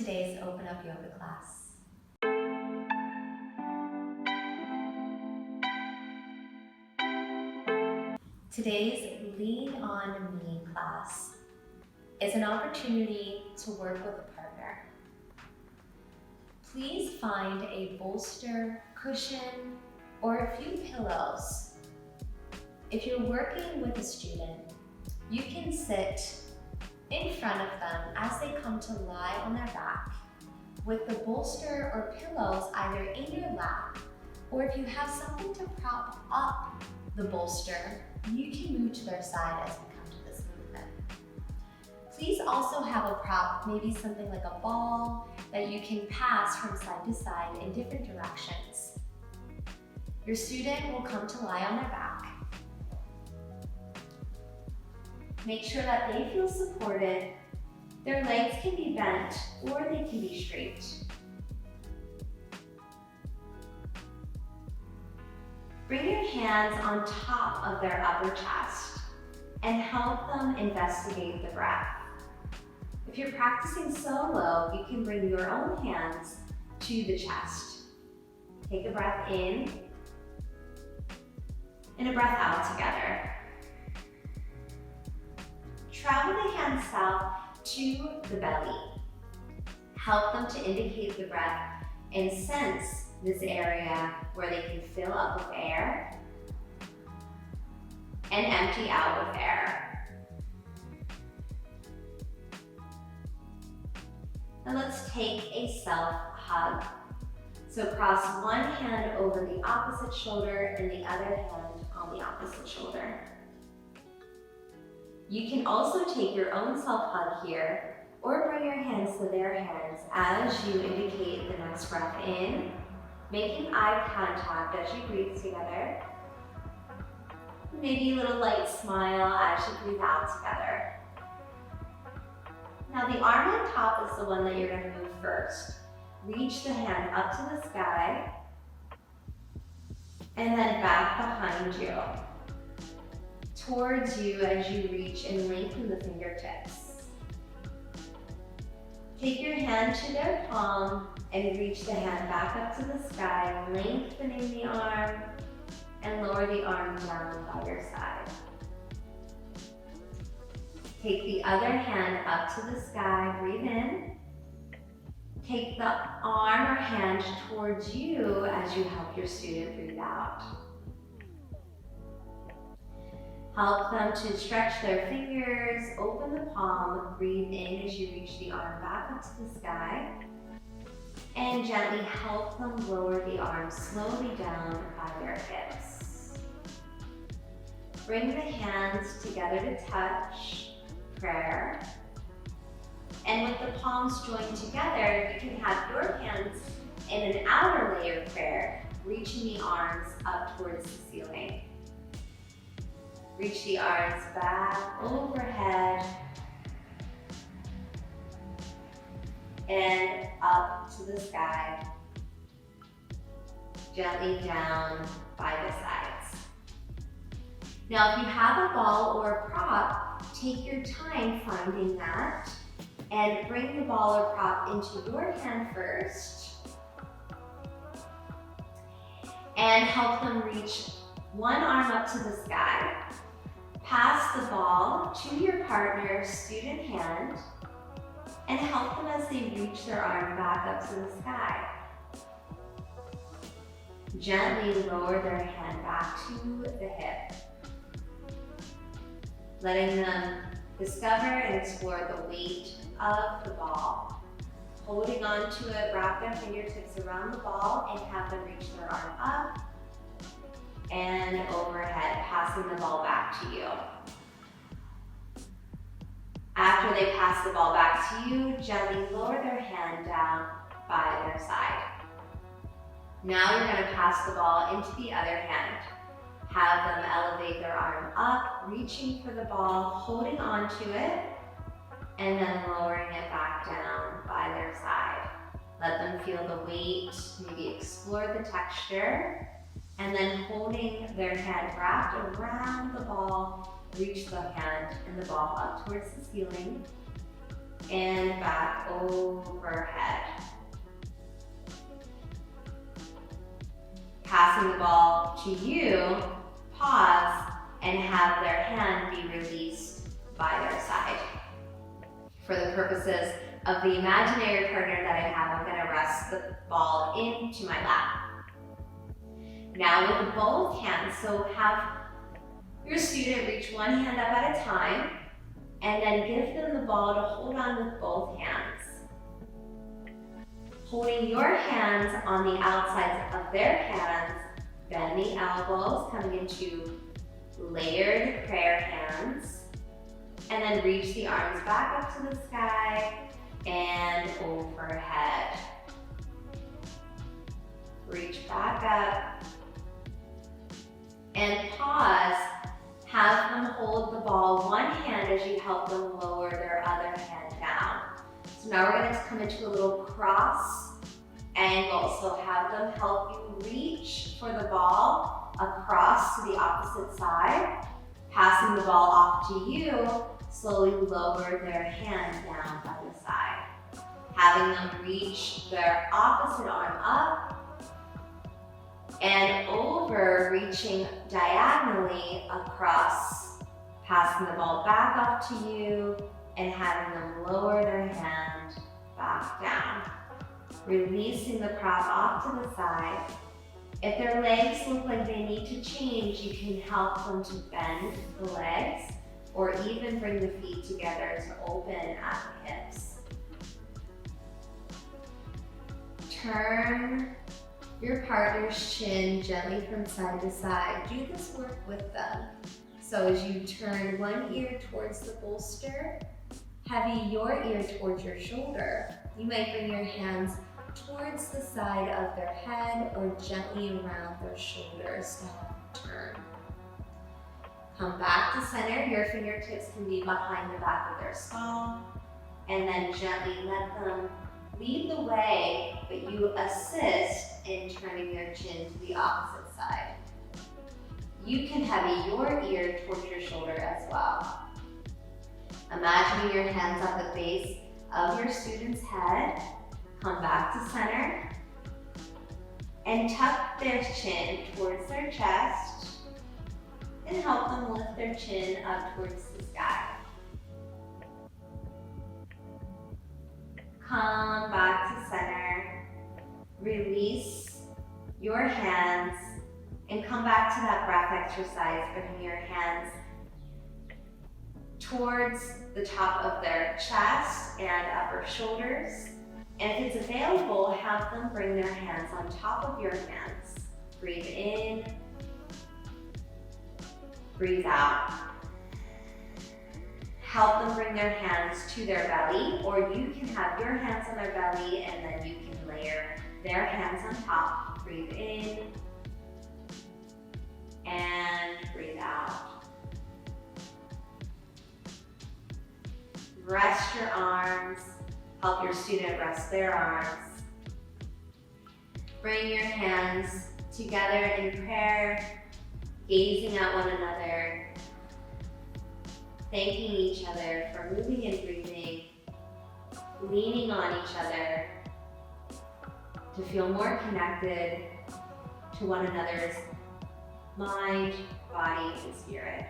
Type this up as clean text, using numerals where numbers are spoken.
today's Open Up Yoga class. Today's Lean On Me class is an opportunity to work with a partner. Please find a bolster, cushion, or a few pillows. If you're working with a student, you can sit in front of them as they come to lie on their back with the bolster or pillows either in your lap, or if you have something to prop up the bolster, you can move to their side as we come to this movement. Please also have a prop, maybe something like a ball that you can pass from side to side in different directions. Your student will come to lie on their back. Make sure that they feel supported. Their legs can be bent or they can be straight. Bring your hands on top of their upper chest and help them investigate the breath. If you're practicing solo, you can bring your own hands to the chest. Take a breath in and a breath out together. Travel the hands south to the belly. Help them to indicate the breath and sense this area where they can fill up with air and empty out with air. And let's take a self-hug. So cross one hand over the opposite shoulder and the other hand on the opposite shoulder. You can also take your own self-hug here or bring your hands to their hands as you indicate the next breath in, making eye contact as you breathe together. Maybe a little light smile as you breathe out together. Now the arm on top is the one that you're going to move first. Reach the hand up to the sky and then back behind you, towards you as you reach and lengthen the fingertips. Take your hand to their palm and reach the hand back up to the sky, lengthening the arm and lower the arm down by your side. Take the other hand up to the sky, breathe in. Take the arm or hand towards you as you help your student breathe out. Help them to stretch their fingers, open the palm, breathe in as you reach the arm back up to the sky, and gently help them lower the arm slowly down by their hips. Bring the hands together to touch, prayer, and with the palms joined together, you can have your hands in an outer layer prayer, reaching the arms up towards the ceiling. Reach the arms back overhead and up to the sky, gently down by the sides. Now, if you have a ball or a prop, take your time finding that and bring the ball or prop into your hand first and help them reach one arm up to the sky. Pass the ball to your partner's student hand and help them as they reach their arm back up to the sky. Gently lower their hand back to the hip, letting them discover and explore the weight of the ball. Holding on to it, wrap their fingertips around the ball and have them reach their arm up and overhead, passing the ball back to you. After they pass the ball back to you, gently lower their hand down by their side. Now you're going to pass the ball into the other hand. Have them elevate their arm up, reaching for the ball, holding on to it, and then lowering it back down by their side. Let them feel the weight, maybe explore the texture, and then holding their hand wrapped around the ball, reach the hand and the ball up towards the ceiling and back overhead. Passing the ball to you, pause, and have their hand be released by their side. For the purposes of the imaginary partner that I have, I'm going to rest the ball into my lap. Now with both hands, so have your student reach one hand up at a time, and then give them the ball to hold on with both hands. Holding your hands on the outsides of their hands, bend the elbows, coming into layered prayer hands, and then reach the arms back up to the sky and overhead. Reach back up and pause. Have them hold the ball one hand as you help them lower their other hand down. So now we're going to come into a little cross angle. So have them help you reach for the ball across to the opposite side. Passing the ball off to you, slowly lower their hand down by the side. Having them reach their opposite arm up and over, reaching diagonally across, passing the ball back up to you and having them lower their hand back down. Releasing the prop off to the side. If their legs look like they need to change, you can help them to bend the legs or even bring the feet together to open at the hips. Turn your partner's chin gently from side to side. Do this work with them. So as you turn one ear towards the bolster, have your ear towards your shoulder. You might bring your hands towards the side of their head or gently around their shoulders to turn. Come back to center. Your fingertips can be behind the back of their skull. And then gently let them lead the way, but you assist in turning their chin to the opposite side. You can have your ear towards your shoulder as well. Imagining your hands at the base of your student's head. Come back to center and tuck their chin towards their chest and help them lift their chin up towards the sky. Come back to center, release your hands, and come back to that breath exercise, bringing your hands towards the top of their chest and upper shoulders. And if it's available, have them bring their hands on top of your hands. Breathe in, breathe out. Help them bring their hands to their belly, or you can have your hands on their belly and then you can layer their hands on top. Breathe in and breathe out. Rest your arms. Help your student rest their arms. Bring your hands together in prayer, gazing at one another, thanking each other for moving and breathing, leaning on each other to feel more connected to one another's mind, body, and spirit.